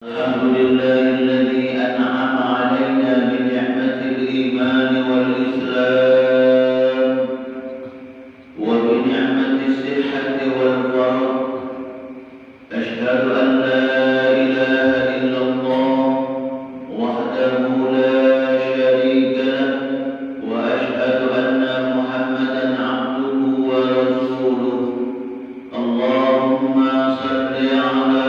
الحمد لله الذي أنعم علينا بنعمة الإيمان والإسلام وبنعمة الصحة والفرج. أشهد أن لا إله إلا الله وحده لا شريك له، وأشهد أن محمدا عبده ورسوله. اللهم صل على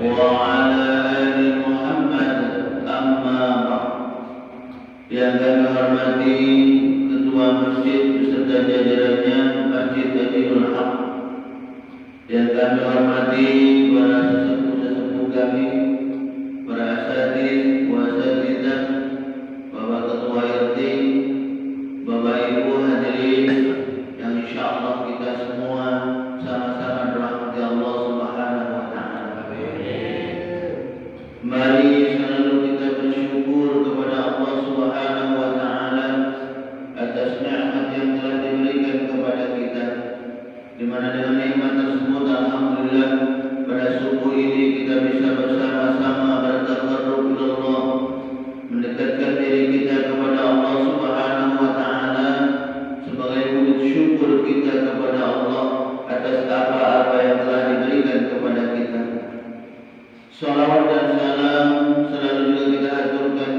وعلى آل محمد. أما بعد. Yang kami hormati Ketua Masjid beserta jajarannya Masjid Tadilul Haq. Yang kami hormati para sesepuh-sesepuh kami, para asatidz, wasatidzah, Bapak Ketua RT, Bapak Ibu hadirin yang insyaallah kita semua sama-sama dirahmati Allah Subhanahu wa taala. Mari selalu kita bersyukur kepada Allah Subhanahu wa taala atas nikmat yang telah diberikan kepada kita, di mana dengan nikmat tersebut alhamdulillah pada subuh ini kita bisa bersama-sama bertakarrub kepada Allah, mendekatkan diri kita kepada Allah Subhanahu wa taala sebagai wujud syukur kita kepada Allah atas apa-apa yang telah diberikan kepada kita. Salawat dan salam selalu juga kita aturkan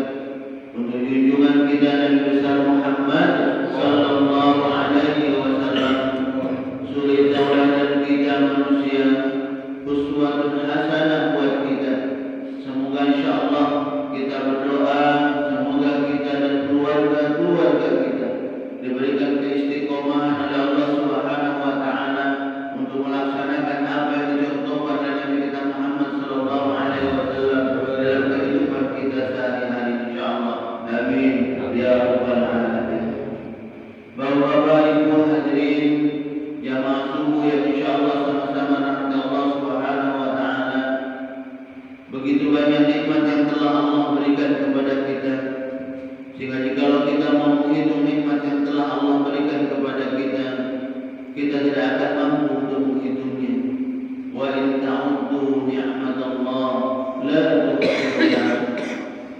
untuk junjungan kita Nabi besar Muhammad sallallahu alaihi wasallam, suri tauladan kita manusia, uswatun hasanah buat kita. Semoga insyaallah kita berdoa semoga kita dan keluarga kita diberikan keistiqomahan oleh Allah Subhanahu wa taala untuk melaksanakan apa yang dicontohkan oleh Nabi kita Muhammad sallallahu alaihi wasallam dalam kehidupan kita sehari-hari insyaallah. Amin ya rabbal alamin. Bapak-bapak, Ibu hadirin jamaah subuh yang insyaallah sama-sama rahmat Allah Subhanahu wa taala. Begitu banyak nikmat yang telah Allah berikan kepada kita, sehingga jikalau kita mau menghitung nikmat yang telah Allah berikan kepada kita, kita tidak akan mampu untuk menghitungnya. Wa in ta'uddu ni'matallah la tuhsuha.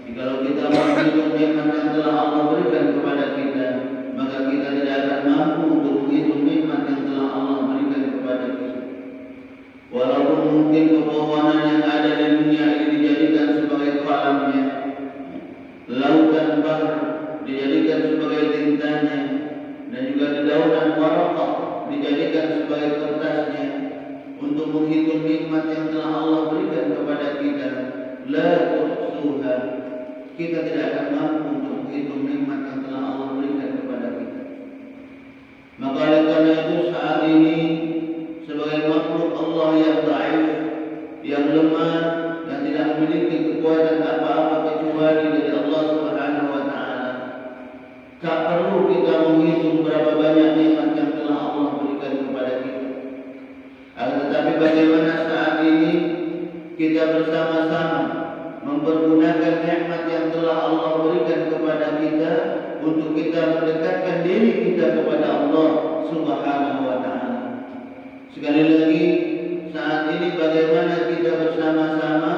Jikalau kita mau menghitung nikmat yang telah Allah berikan kepada kita, maka kita tidak akan mampu untuk menghitung nikmat yang telah Allah berikan kepada kita. Walaupun mungkin pepohonan yang ada di dunia ini dijadikan sebagai kolamnya, lautan bahr dijadikan sebagai tintanya, dan juga dedaunan waraqah dijadikan sebagai kertasnya, untuk menghitung nikmat yang telah Allah berikan kepada kita, la tuhsuha. Kita tidak akan mampu untuk menghitung nikmat yang telah Allah berikan kepada kita. Maka oleh karena itu saat ini sebagai makhluk Allah yang dhaif, yang lemah, dan tidak memiliki kekuatan apa-apa kecuali dari Allah Subhanahu wa taala, tak perlu kita menghitung berapa banyak nikmat yang telah Allah berikan kepada kita. Akan tetapi bagaimana saat ini kita bersama-sama mempergunakan nikmat yang telah Allah berikan kepada kita untuk kita mendekatkan diri kita kepada Allah Subhanahu wa taala. Sekali lagi, saat ini bagaimana kita bersama-sama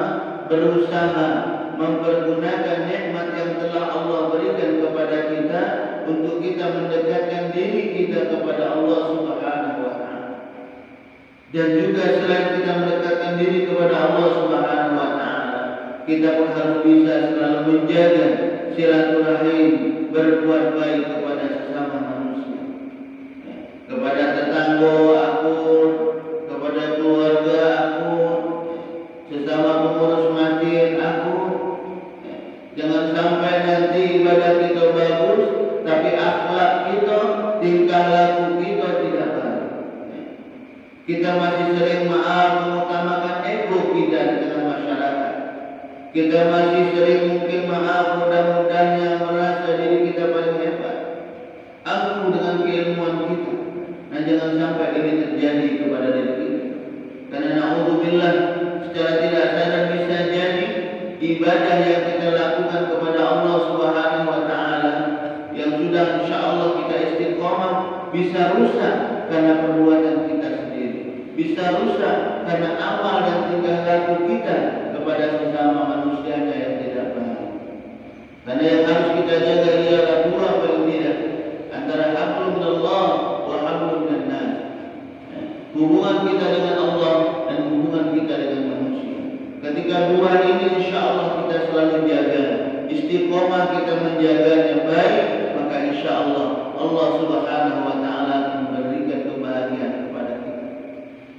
berusaha mempergunakan nikmat yang telah Allah berikan kepada kita untuk kita mendekatkan diri kita kepada Allah Subhanahu wa taala. Dan juga selain kita mendekatkan diri kepada Allah Subhanahu wa taala, kita pun harus bisa selalu menjaga silaturahim, berbuat baik kepada sesama manusia, kepada tetangga aku, kepada keluarga aku, sesama pengurus masjid aku. Jangan sampai nanti ibadah kita bagus, tapi akhlak kita, tingkah laku kita tidak baik. Kita masih sering mengutamakan ego kita di tengah masyarakat. Kita masih sering mungkin mudah-mudahnya merasa diri kita paling hebat, aku dengan keilmuan kita. Nah, jangan sampai ini terjadi kepada diri kita. Karena na'udzubillah, secara tidak sadar bisa jadi ibadah yang kita lakukan kepada Allah Subhanahu wa taala yang sudah insyaallah kita istiqomah bisa rusak karena perbuatan kita sendiri, bisa rusak karena amal dan tingkah laku kita kepada sesama manusianya yang tidak baik. Karena yang harus kita jaga ialah dua paling tidak, antara hablum minallah wa hablum minannas. Hubungan kita dengan Allah dan hubungan kita dengan manusia. Ketika dua ini insya Allah kita selalu jaga, istiqomah kita menjaganya baik, maka insya Allah Allah Subhanahu wa Ta'ala akan memberikan kebahagiaan kepada kita.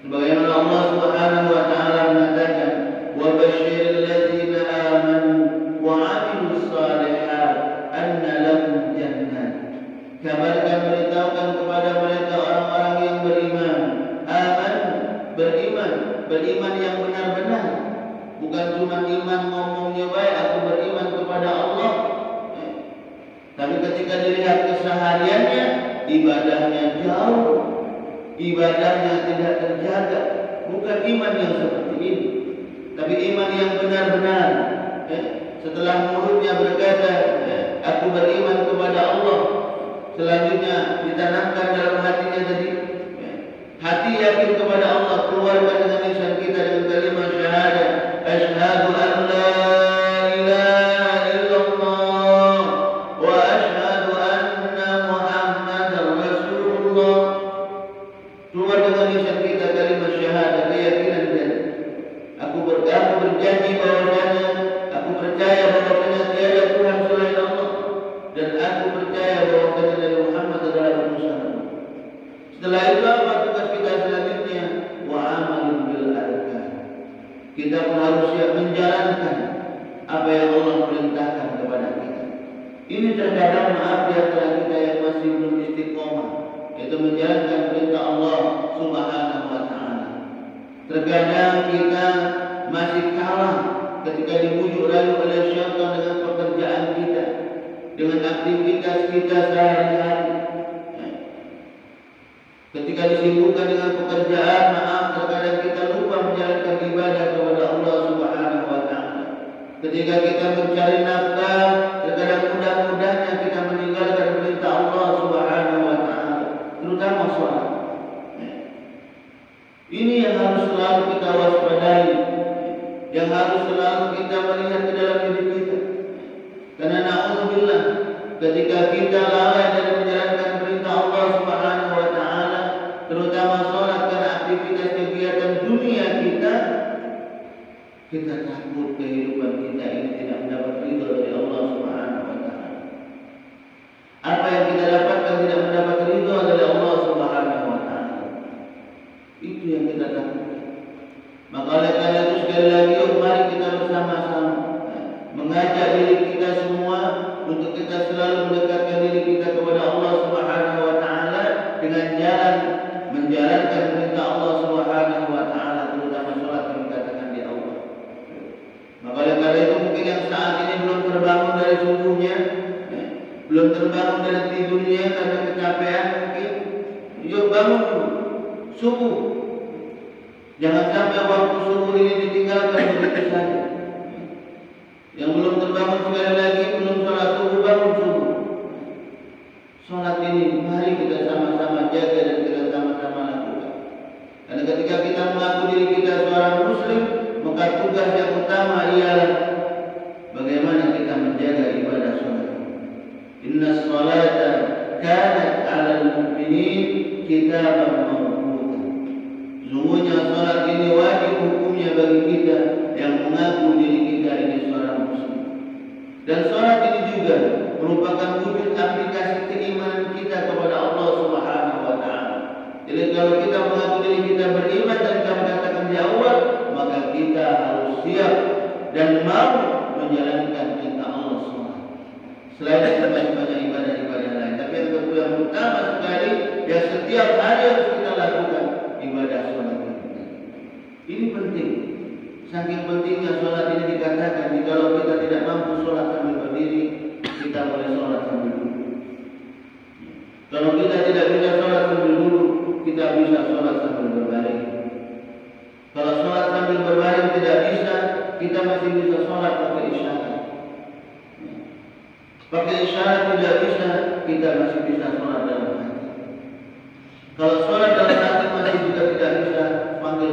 Sebagaimana Allah Subhanahu wa Ta'ala mengatakan, wa basyiril ladzina amanu wa 'amilus shalihat anna lahum jannat. Kabarkan, beritahukan kepada mereka orang-orang yang beriman, beriman yang benar-benar, bukan cuma iman ngomongnya baik, aku beriman kepada Allah, tapi ketika dilihat kesehariannya, ibadahnya jauh, ibadahnya tidak terjaga. Bukan iman yang seperti ini, tapi iman yang benar-benar. Setelah mulutnya berkata, aku beriman kepada Allah, selanjutnya ditanamkan dalam hatinya tadi, hati yakin kepada Allah, keluarkan dengan lisan kita dengan kalimat syahadat, asyhadu an la ilaha illallah wa asyhadu anna Muhammadar Rasulullah. Keluar dengan lisan kita kalimat syahadat, keyakinan dan aku berjanji bahwasanya aku percaya bahwasanya tiada Tuhan selain Allah, dan aku percaya bahwasanya Nabi Muhammad adalah utusan Allah. Setelah itu apa tugas kita selanjutnya? Wa amalun bil arkan. Kita pun harus siap menjalankan apa yang Allah perintahkan kepada kita. Ini terkadang maaf di antara kita yang masih belum istiqomah, yaitu menjalankan perintah Allah Subhanahu wa Ta'ala. Terkadang kita masih kalah ketika dibujuk rayu oleh syaitan dengan pekerjaan kita, dengan aktivitas kita sehari-hari. Ketika disibukkan dengan pekerjaan, maaf, terkadang kita lupa menjalankan ibadah kepada Allah Subhanahu wa Ta'ala. Ketika kita mencari nafkah, terkadang mudah-mudahnya kita meninggalkan perintah Allah Subhanahu wa Ta'ala, terutama sholat. Ini yang harus selalu kita waspadai, yang harus selalu kita melihat ke dalam diri kita. Karena na'udzubillah, ketika kita lalai dari menjalankan perintah Allah Subhanahu wa Ta'ala, terutama sholat karena aktivitas kegiatan dunia kita takut kehidupan kita ini tidak mendapat ridho dari Allah Subhanahu wa Ta'ala. Apa yang kita dapatkan tidak mendapat ridho dari Allah Subhanahu wa Ta'ala. Itu yang kita takutkan. Maka oleh karena itu sekali lagi, mari kita bersama-sama mengajak diri kita semua untuk kita selalu mendekatkan diri kita kepada Allah Subhanahu wa Ta'ala dengan jalan menjalankan perintah Allah Subhanahu wa Ta'ala, terutama sholat yang dikatakan di awal. Maka oleh karena itu mungkin yang saat ini belum terbangun dari subuhnya, belum terbangun dari tidurnya karena kecapean mungkin, yuk bangun subuh. Jangan sampai waktu subuh ini ditinggalkan begitu saja. Yang belum terbangun sekali lagi, belum sholat subuh, bangun subuh. Sholat ini mari kita sama-sama jaga dan kita sama-sama lakukan. Karena ketika kita mengaku diri kita seorang muslim, maka tugas yang utama ialah bagaimana kita menjaga ibadah sholat. Inna sholata kanat 'alal mu'minin kitaban mawquta. Sungguhnya sholat ini wajib hukumnya bagi kita yang mengaku diri kita ini seorang muslim. Dan sholat ini juga merupakan wujud aplikasi keimanan kita kepada Allah Subhanahu wa Ta'ala. Jadi kalau kita mengaku diri kita beriman dan kita mengatakan di awal, maka kita harus siap dan mau menjalankan perintah Allah SWT. Selain itu banyak ibadah-ibadah lain, tapi yang kedua yang utama sekali yang setiap hari harus kita lakukan, ibadah sholat ini. Ini penting. Saking pentingnya sholat ini dikatakan, kalau kita tidak mampu sholat sambil berdiri, kita boleh sholat sambil duduk. Kalau kita tidak bisa sholat sambil duduk, kita bisa sholat sambil berbaring. Kalau sholat sambil berbaring tidak bisa, kita masih bisa sholat pakai isyarat. Pakai isyarat tidak bisa, kita masih bisa sholat dalam hati. Kalau sholat dalam hati masih juga tidak bisa, panggil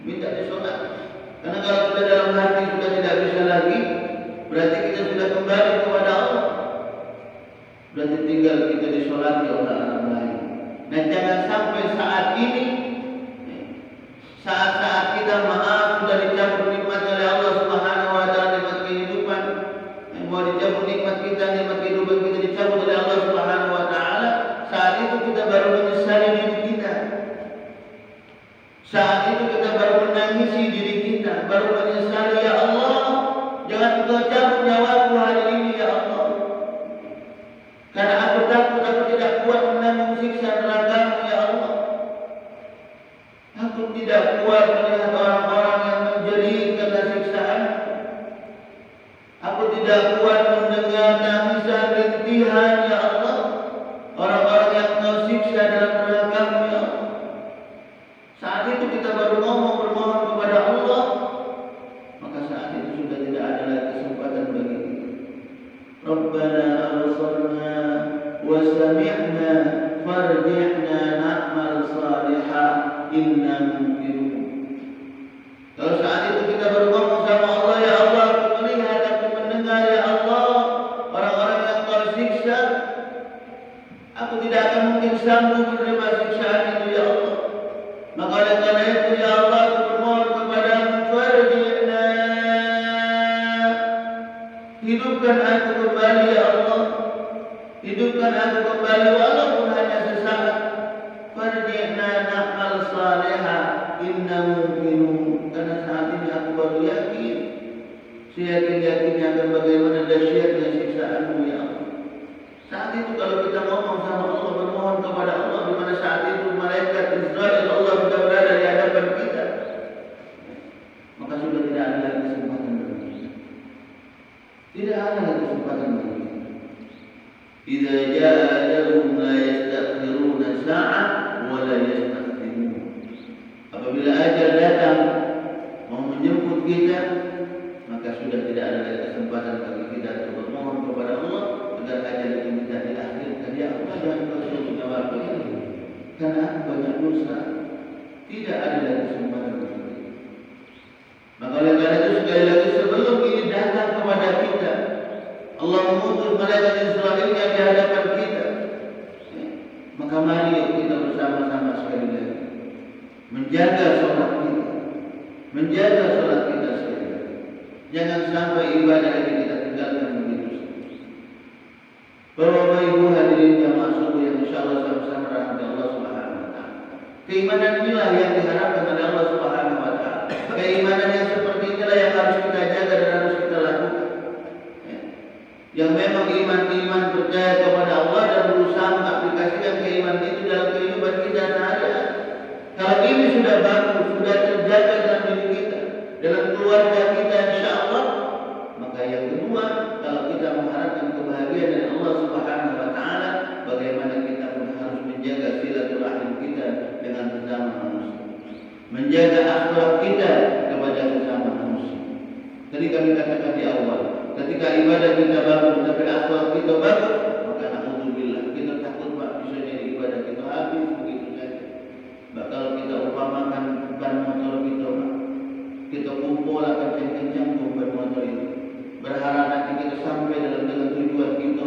minta disolat. Karena kalau sudah dalam hati sudah tidak bisa lagi, berarti kita sudah kembali kepada Allah. Berarti tinggal kita disolati oleh orang lain. Dan jangan sampai saat ini, saat-saat kita maaf sudah dicabut nikmat oleh Allah Subhanahu wa taala, nikmat kehidupan, mau dicabut nikmat kita, nikmat kehidupan kita dicabut oleh Allah Subhanahu wa taala, saat itu kita baru menyesali diri kita. Saat itu kita baru menangisi diri kita, baru menyesali, ya Allah, jangan Engkau cabut nyawaku hari ini ya Allah. Karena aku takut, aku tidak kuat menanggung siksa neraka-Mu ya Allah. Aku tidak kuat melihat orang-orang yang menjerit karena siksaan. Aku tidak kuat mendengar tangisan rintihan ya Allah, orang-orang yang Engkau siksa dalam neraka-Mu ya Allah. Saat itu kita baru bermohon kepada Allah, maka saat itu sudah tidak ada lagi kesempatan bagi kita. Rabbana absarna wa sami'na farji'na na'mal salihah inna muqinun. Kalau saat itu kita baru ngomong sama Allah, ya Allah, aku melihat, aku mendengar ya Allah, orang-orang yang Kau siksa, aku tidak akan mungkin sanggup menerima siksaan itu ya Allah. Maka oleh karena itu ya Allah, aku bermohon kepada-Mu, farji'na, hidupkan aku kembali ya Allah, hidupkan aku kembali walaupun hanya sesaat. Farji'na na'mal salihah inna muqinun. Karena saat ini aku baru yakin, seyakin-yakinnya akan bagaimana dahsyatnya siksaan-Mu ya Allah. Saat itu kalau kita ngomong sama Allah, bermohon kepada Allah, di mana saat itu malaikat Israel Allah sudah berada di hadapan kita, maka sudah tidak ada lagi kesempatan bagi kita. Tidak ada lagi kesempatan bagi kita. Idza jaa ajaluhum la yastakhiruna sa'ah wa la yastaqdimun. Apabila ajal datang mau menjemput kita, maka sudah tidak ada lagi kesempatan bagi kita untuk bermohon kepada Allah agar ajal itu tidak diakhirkan. Ya Allah, jangan Kau cabut nyawaku ini, karena aku banyak dosa. Tidak ada lagi kesempatan bagi kita. Maka oleh karena itu sekali lagi sebelum ini datang kepada kita, Allah mengutus malaikat Israilnya di hadapan kita, maka mari kita bersama-sama sekali lagi menjaga sholat kita, menjaga sholat kita sekali lagi. Jangan sampai ibadah ini kita tinggalkan begitu saja. Bapak Ibu hadirin jamaah subuh yang insyaallah sama-sama rahmat Allah Subhanahu wa taala. Keimanan inilah yang diharapkan oleh Allah Subhanahu wa taala. Keimanan yang seperti inilah yang harus kita jaga dan harus kita lakukan. Yang memang iman percaya kepada Allah dan berusaha mengaplikasikan keimanan itu dalam kehidupan kita sehari-hari. Kalau ini sudah bagus, sudah terjaga dalam diri kita, dalam keluarga kita insyaallah, maka yang kedua, kalau kita mengharapkan kebahagiaan dari Allah Subhanahu wa taala, bagaimana kita pun harus menjaga silaturahim kita dengan sesama manusia. Menjaga akhlak kita kepada sesama manusia. Tadi kami katakan di awal, ketika ibadah kita bagus tapi akhlak kita bagus, maka naudzubillah, kita takut Pak, bisa jadi ibadah kita habis begitu saja. Bakal kita umpamakan ban motor kita, Pak, kita kumpul akan kencang-kencang ban motor itu, berharap nanti kita sampai dengan tujuan kita.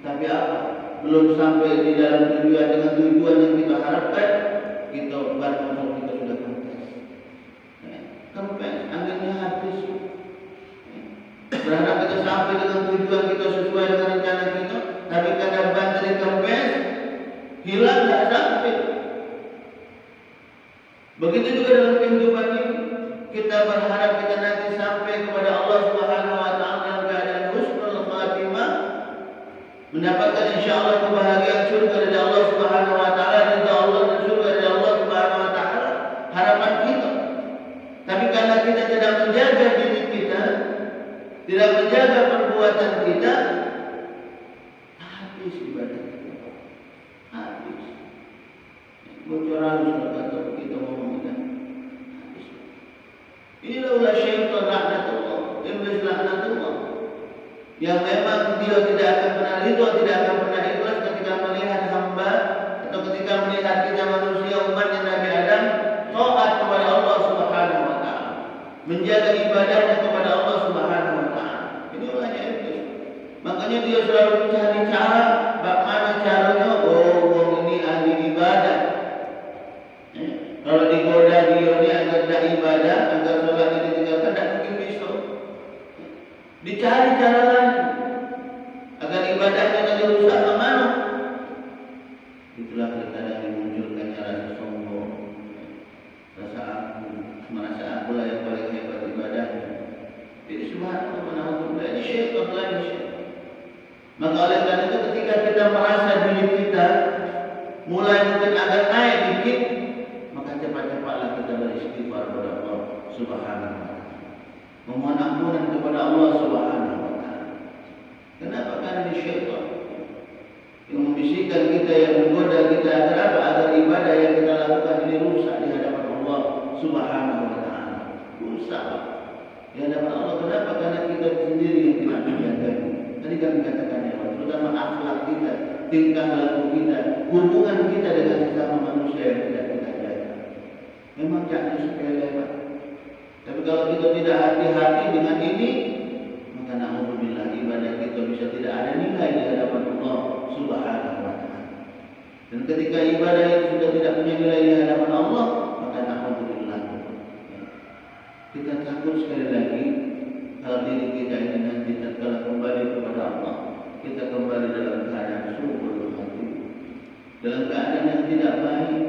Tapi apa? Belum sampai di dalam tujuan dengan tujuan yang kita harapkan, kita ban motor kita sudah kempes, anginnya habis. Berharap kita sampai dengan tujuan kita sesuai dengan rencana kita, tapi karena ban dari kempes hilang, tidak sampai. Begitu juga dalam kehidupan ini, kita berharap kita nanti sampai kepada Allah Subhanahu wa taala dalam keadaan husnul khatimah, mendapatkan insyaallah kebahagiaan surga dari Allah Subhanahu wa taala, ridha Allah dan surga dari Allah Subhanahu wa taala, harapan kita. Tapi karena kita tidak menjaga diri kita, tidak menjaga perbuatan kita, habis ibadah kita, habis. Bocoran kata kita ngomongnya, habis. Inilah ulah syaitan laknatullah, iblis laknatullah, yang memang dia tidak akan pernah ridha, tidak akan pernah ikhlas ketika melihat hamba atau ketika melihat kita manusia umatnya Nabi Adam taat kepada Allah menjaga ibadahnya kepada Allah Subhanahu wa taala. Ini orangnya iblis. Makanya dia selalu mencari cara, bagaimana caranya orang ini ahli ibadah. Kalau digoda dia ini agar tidak ibadah, agar sholat ini ditinggalkan, tidak mungkin bisa. Dicari cara lain agar ibadahnya tidak rusak, bagaimana? Itulah kadang dimunculkannya rasa sombong, rasa aku, merasa aku lah yang paling hebat ibadahnya. Jadi subhanallah, ini syaitan lagi syaitan. Maka oleh karena itu ketika kita merasa diri kita mulai mungkin agak naik dikit, maka cepat-cepatlah kita beristighfar kepada Allah Subhanahu wa taala. Memohon ampunan kepada Allah Subhanahu wa taala. Kenapa? Karena ini syaitan yang membisikkan kita, yang menggoda kita agar apa? Agar ibadah yang kita lakukan ini rusak di hadapan Allah Subhanahu wa taala. Rusak di hadapan Allah. Kenapa? Karena kita sendiri yang tidak menjaganya. Tadi kami katakan ya, terutama akhlak kita, tingkah laku kita, hubungan kita dengan sesama manusia yang tidak kita jaga. Memang jangan sepele, Pak. Tapi kalau kita tidak hati-hati dengan ini, maka na'udzubillah ibadah kita bisa tidak ada nilai di hadapan Allah Subhanahu wa taala. Dan ketika ibadah itu sudah tidak punya nilai di hadapan Allah, maka na'udzubillah. Kita takut sekali lagi kalau diri kita ini nanti tatkala kembali kepada Allah, kita kembali dalam keadaan subur hati, dalam keadaan yang tidak baik,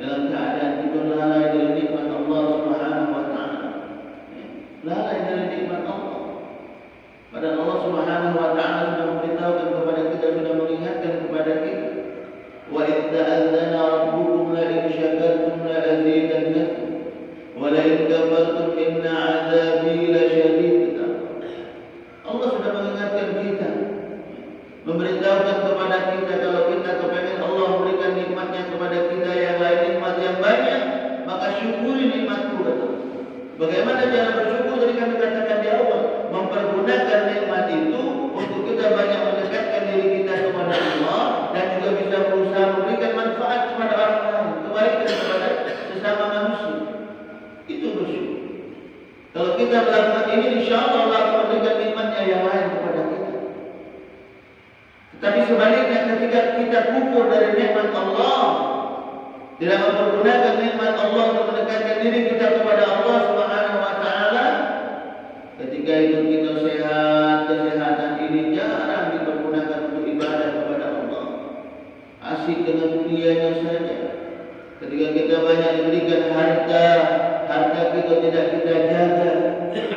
dalam keadaan kita lalai dari nikmat Allah Subhanahu wa taala. Lalai dari nikmat Allah. Padahal Allah Subhanahu wa taala sudah memberitahukan kepada kita, sudah mengingatkan kepada kita, wa idza adzana rabbukum la in syakartum la azidannakum wa la in kafartum inna 'adzabi lasyadid. Allah sudah mengingatkan kita, memberitahukan kepada kita kalau kita kepengen Allah memberikan nikmatnya kepada kita yang lain, nikmat yang banyak, maka syukuri nikmatku. Bagaimana cara bersyukur? Tadi kami katakan di awal, mempergunakan nikmat itu untuk kita banyak mendekatkan diri kita kepada Allah dan juga bisa berusaha memberikan manfaat kepada orang lain, kebaikan kepada sesama manusia. Itu bersyukur. Kalau kita melakukan ini, insya Allah Allah akan memberikan nikmatnya yang lain kepada kita. Tetapi sebaliknya, ketika kita kufur dari nikmat Allah, tidak mempergunakan nikmat Allah untuk mendekatkan diri kita kepada Allah Subhanahu wa taala, ketika itu kita sehat, kesehatan ini jarang dipergunakan untuk ibadah kepada Allah. Asik dengan dunianya saja. Ketika kita banyak diberikan harta, harta kita tidak kita jaga,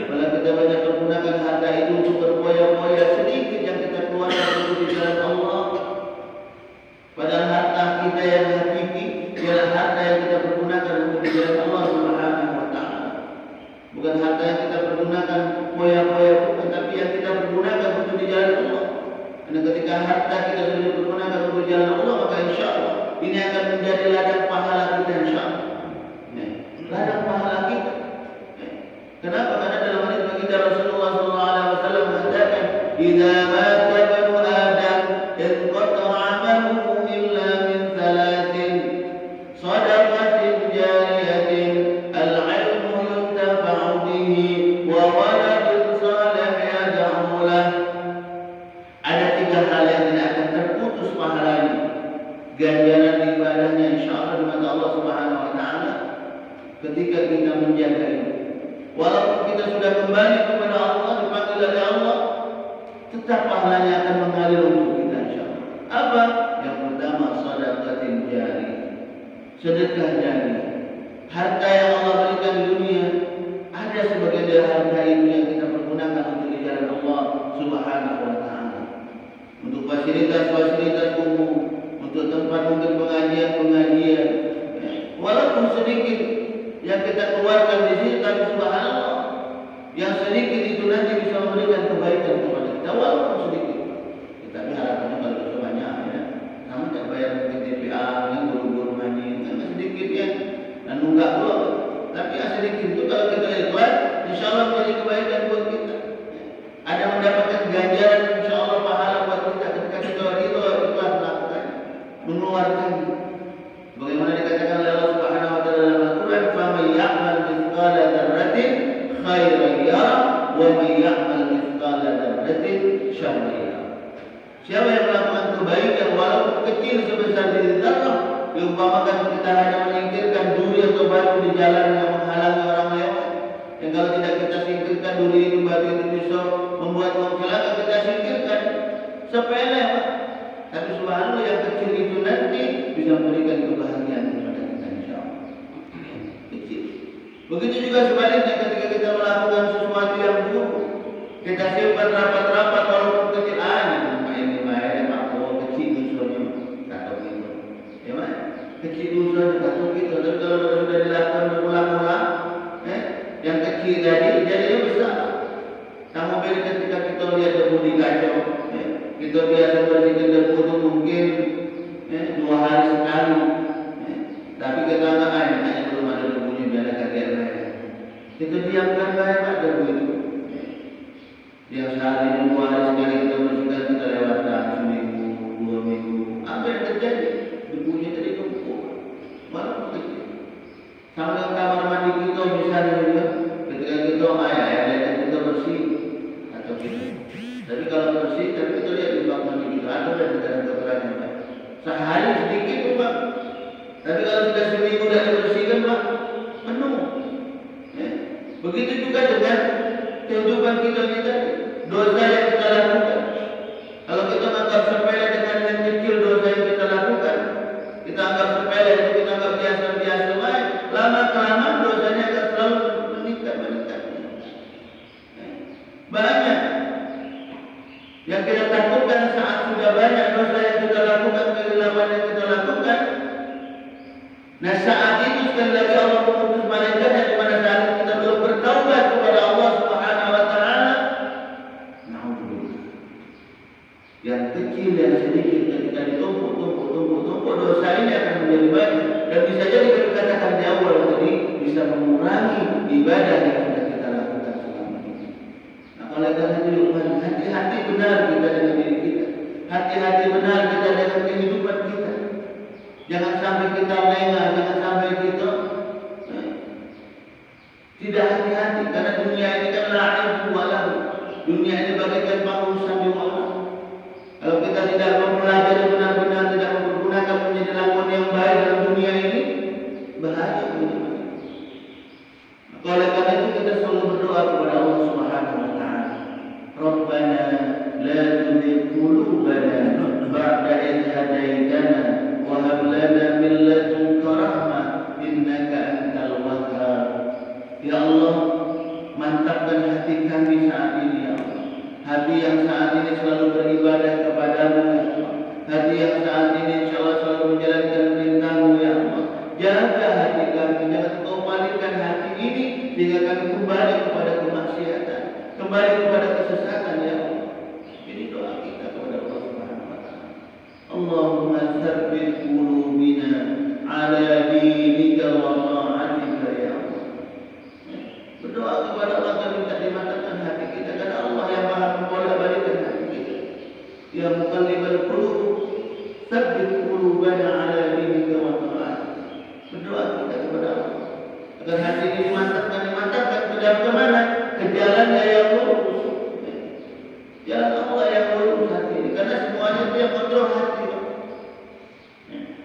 malah kita banyak menggunakan harta itu untuk berpoya-poya, sedikit yang kita keluarkan untuk di jalan Allah. Padahal harta kita yang hakiki ialah harta yang kita pergunakan untuk di jalan Allah Subhanahu wa taala. Bukan harta yang kita pergunakan poya-poya, tetapi yang kita pergunakan untuk di jalan Allah. Karena ketika harta kita sudah dipergunakan untuk di jalan Allah, maka insya Allah ini akan menjadi ladang pahala kita, insya Allah. Ladang pahala kita. Kenapa? Karena dalam hadis baginda Rasulullah SAW mengatakan, "Idza mata banu Adam, inqata'a 'amaluhu illa min thalathin, shadaqatin jariyatin, al-'ilmu yuntafa'u bihi, wa waladin salih yad'u lah." Ada 3 hal yang tidak akan terputus pahalanya, ganjaran ibadahnya insyaallah di mata Allah Subhanahu wa taala ketika kita menjaga ini. Walaupun kita sudah kembali kepada Allah, dipanggil oleh Allah, tetap pahalanya akan mengalir untuk kita insyaallah. Apa? Yang pertama, sedekah jari. Sedekah jari. Harta yang Allah berikan di dunia, ada sebagian dari harta itu yang kita pergunakan untuk di jalan Allah Subhanahu wa taala. Untuk fasilitas-fasilitas umum, untuk tempat mungkin pengajian-pengajian. Walaupun sedikit yang kita keluarkan di sini, tapi subhanallah, yang sedikit itu nanti bisa memberikan kebaikan kepada kita, walaupun sedikit. Tapi harapannya kalau itu banyak ya. Namun tak bayar mungkin TPA, yang guru-guru ngaji, karena sedikit ya, dan nunggak dulu. Tapi yang sedikit itu kalau kita ikhlas, insya Allah menjadi kebaikan buat kita. Ada mendapatkan ganjaran, insya Allah pahala buat kita ketika kita itu ikhlas melakukan, mengeluarkan. Bagaimana dikatakan oleh Allah Subhanahu wa taala dalam Al-Qur'an, "Faman ya'mal mithqala dzarratin khairan kita hanya menyingkirkan duri atau batu di jalan yang menghalangi orang lewat. Dan kalau tidak kita singkirkan duri itu, batu itu bisa membuat orang celaka, kita singkirkan. Sepele, Pak. Tapi subhanallah yang kecil itu nanti bisa memberikan kebahagiaan kepada kita, insyaallah. Kecil. Begitu juga sebaliknya ketika kita melakukan sesuatu yang buruk, kita simpan rapat-rapat walaupun kecil. Ini main apa kecil usulnya kata gitu. Ya Pak. Kecil usulnya kata gitu. Tapi kalau sudah dilakukan berulang-ulang, yang kecil jadinya besar. Sama beda ketika kita lihat debu di kaca, kita biasa bersihkan debu itu mungkin 2 hari sekali, tapi kita hanya belum ada debunya biar kaget lain. Kita diamkan baik Pak debu itu. Yang sehari 2 hari sekali kita bersihkan, kita lewatkan seminggu, 2 minggu. Apa yang terjadi? Debunya tadi tumpuk, malah begitu. Sama dengan kamar mandi kita misalnya juga, ketika kita air kita bersih atau gitu. Tapi kalau bersih, tapi kita lihat di bak mandi kita ada dan keberadaan Pak. Sehari sedikit tuh Pak. Tapi kalau sudah seminggu tidak dibersihkan Pak, penuh. Begitu juga dengan kehidupan kita dosa yang kita lakukan. Kalau kita anggap sepele dengan yang kecil dosa yang kita lakukan, kita anggap sepele itu, kita anggap biasa-biasa baik, lama-kelamaan dosanya akan selalu meningkat. Banyak yang kita takutkan saat sudah banyak dosa yang kita lakukan, kehilapan yang kita lakukan. Nah saat itu sekali lagi Allah mengutus malaikat yang dimana saat itu kita belum bertaubat kepada Allah Subhanahu Wa Taala. Yang kecil yang sedikit ketika ditumpuk dosa ini akan menjadi banyak dan bisa jadi kita katakan di awal tadi bisa mengurangi ibadah yang sudah kita lakukan selama ini. Nah oleh karena itu hati-hati benar kita dengan diri kita, hati-hati benar kita dengan kehidupan kita. Jangan sampai kita lengah, jangan sampai kita tidak hati-hati karena dunia ini kan la'ib wa lahu. Dunia ini bagaikan parusan di Allah. Kalau kita tidak mempelajari benar-benar, tidak mempergunakan menjadi lakukan yang baik dalam dunia ini, bahaya. Maka oleh karena itu kita selalu berdoa kepada Allah Subhanahu Wa Taala. Rabbana la tuzigh qulubana ba'da idh hadaitana wa hab lana min ladunka rahmah innaka antal wahhab. Ya Allah, mantapkan hati kami saat ini ya Allah. Hati yang saat ini selalu beribadah kepadamu ya Allah. Hati yang saat ini insyaAllah selalu menjalankan perintahmu ya Allah. Jaga hati kami, jangan kau palingkan hati ini sehingga kami kembali kepada kemaksiatan, kembali kepada kesesatan ya Allah. Ini doa kita kepada Allah Subhanahu Wa Taala. Allahumma tsabbit qulubina ala dinika wa ta'atika ya Allah. Berdoa kepada Allah agar minta dimantapkan hati kita karena Allah yang Maha membolak-balikkan hati kita. Ya muqallibal qulub, tsabbit qulubana ala dinika wa ta'atika. Berdoa kita kepada Allah agar hati ini dimantapkan ke mana? Ke jalan yang lurus. Jalan Allah yang lurus hati ini karena semuanya itu yang kontrol hati.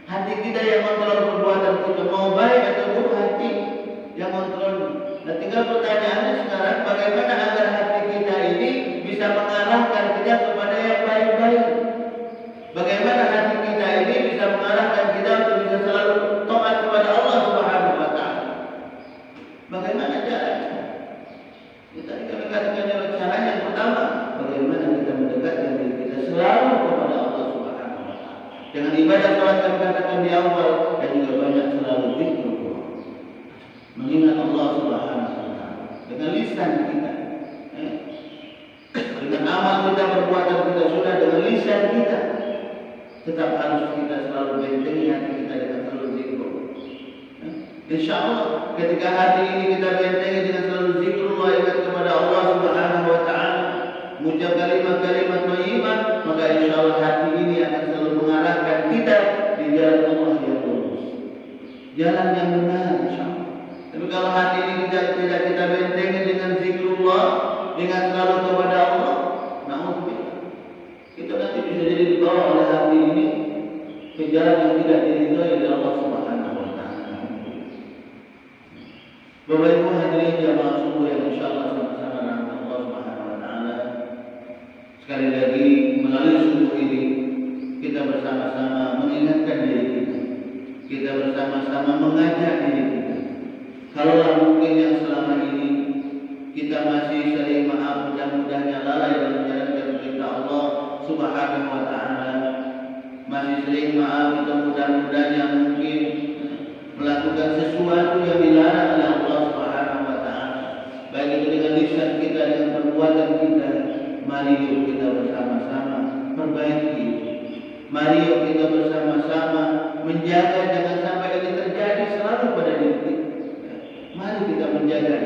Hati kita yang kontrol perbuatan kita, mau baik atau buruk hati yang kontrol. Nah tinggal pertanyaannya sekarang bagaimana agar hati kita ini bisa mengarahkan kita kepada yang baik-baik. Bagaimana hati kita ini bisa mengarahkan kita untuk bisa selalu taat kepada Allah Subhanahu Wa Taala. Bagaimana caranya? Kita kami katakan caranya yang pertama, bagaimana kita mendekatkan diri kita selalu kepada Allah Subhanahu Wa Taala. Dengan ibadah salat kami katakan di awal dan juga banyak selalu zikir. Mengingat Allah Subhanahu Wa Taala dengan lisan kita, dengan amal kita, perbuatan kita sudah dengan lisan kita, tetap harus kita selalu bentengi hati kita dengan selalu zikir. InsyaAllah ketika hati ini kita bentengi dengan selalu zikrullah, ingat kepada Allah Subhanahu Wa Taala, mengucap kalimat-kalimat thayyibah, maka insyaallah hati ini akan selalu mengarahkan kita di jalan Allah yang lurus, jalan yang benar insyaallah. Tapi kalau hati ini tidak kita bentengi dengan zikrullah, dengan selalu kepada Allah, na'udzubillah, kita nanti bisa jadi dibawa oleh hati ini ke jalan yang tidak diridhai oleh Allah Subhanahu Wa Taala. Bapak Ibu hadirin jamaah subuh yang insyaallah sama-sama dengan Allah Subhanahu wa taala. Sekali lagi melalui subuh ini kita bersama-sama mengingatkan diri kita. Kita bersama-sama mengajak diri kita. Kalaulah mungkin yang selama ini kita masih sering maaf mudah-mudahnya lalai dalam menjalankan perintah Allah Subhanahu wa taala. Masih sering maaf kita mudah-mudahnya mungkin melakukan sesuatu yang dilarang oleh Allah Subhanahu wa taala. Baik itu dengan lisan kita, dengan perbuatan kita. Mari yuk kita bersama-sama perbaiki. Mari yuk kita bersama-sama menjaga jangan sampai ini terjadi selalu pada diri kita. Mari kita menjaga.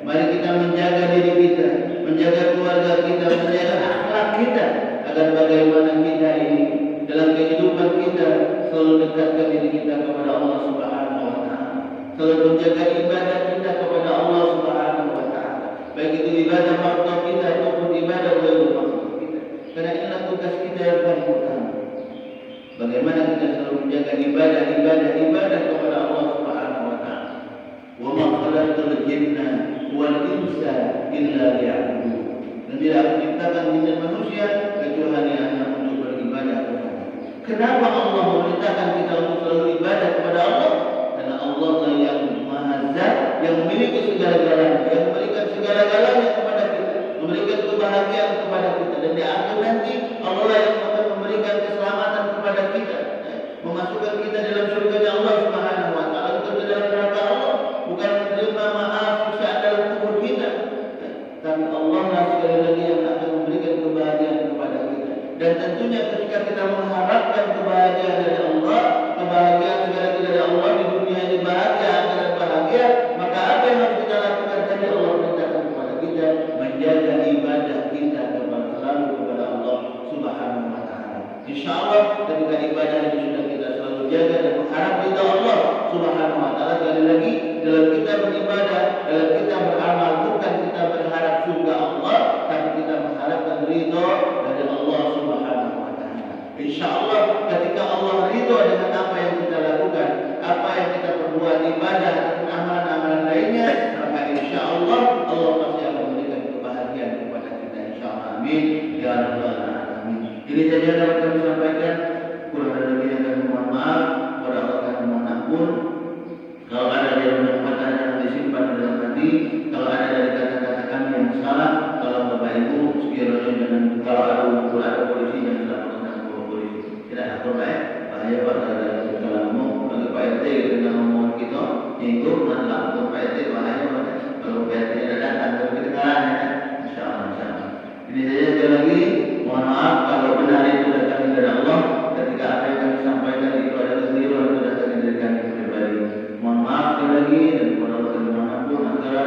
Mari kita menjaga diri kita, menjaga keluarga kita, menjaga akhlak kita, agar bagaimana kita ini dalam kehidupan kita selalu dekatkan diri kita kepada Allah Subhanahu wa taala. Selalu menjaga ibadah kita kepada Allah Subhanahu wa taala. Baik itu ibadah makhluk kita ataupun ibadah ghairul makhluk kita. Karena inilah tugas kita yang paling utama. Bagaimana kita selalu menjaga ibadah kepada Allah Subhanahu wa taala. Wa ma khalaqtul jinna wal insa illa liya'budun. Dan tidak aku ciptakan jin dan manusia kecuali hanya untuk beribadah kepada. Kenapa Allah memerintahkan kita untuk selalu ibadah kepada Allah? Karena Allah lah yang Maha Zat, yang memiliki segala-galanya, yang memberikan segala-galanya kepada kita, memberikan kebahagiaan kepada kita, dan di akhir nanti Allah lah yang akan memberikan keselamatan kepada kita, memasukkan kita dalam surga Allah Subhanahu wa taala, bukan ke dalam neraka Allah, bukan menerima maaf saat dalam kubur kita, tapi Allah lah sekali lagi yang akan memberikan kebahagiaan kepada kita. Dan tentunya ketika kita mengharapkan kebahagiaan dari Allah, kebahagiaan segala dari Allah di dunia ini bahagia, akhirat bahagia, maka apa yang harus kita lakukan? Tadi Allah perintahkan kepada kita menjaga ibadah kita selalu kepada Allah Subhanahu wa taala. Insyaallah ketika ibadah ini sudah kita selalu jaga dan mengharap ridha Allah Subhanahu wa taala, sekali lagi dalam kita beribadah, dalam kita beramal, bukan kita berharap surga Allah, tapi kita mengharapkan ridha dari Allah Subhanahu wa taala. Insyaallah ketika Allah ridha dengan apa yang kita lakukan, apa yang kita perbuat, ibadah dan amalan-amalan lainnya, maka insyaallah Allah pasti akan memberikan kebahagiaan kepada kita insyaallah. Amin ya rabbal alamin. Ini saja yang dapat kami sampaikan. Kurang dan lebihnya kami mohon maaf. Kepada Allah kami mohon ampun. Kalau ada yang berkata yang disimpan dalam hati, kalau ada dari kata-kata kami yang salah, kalau Bapak Ibu sekiranya jangan, kalau ada polisi yang sudah mengundang polisi, tidak atur baik, bahaya pada dalam kalamu bagi Pak RT dengan ngomong kita, itu nanti untuk Pak RT bahaya pada kalau Pak RT ada datang ke kedengaran ya, insyaallah. Ini saja sekali lagi, mohon maaf kalau benar itu datang dari Allah, ketika apa yang kami sampaikan itu adalah keliru atau datang dari kami pribadi. Mohon maaf sekali lagi dan kepada Allah dimanapun antara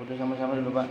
Foto sama-sama dulu Pak.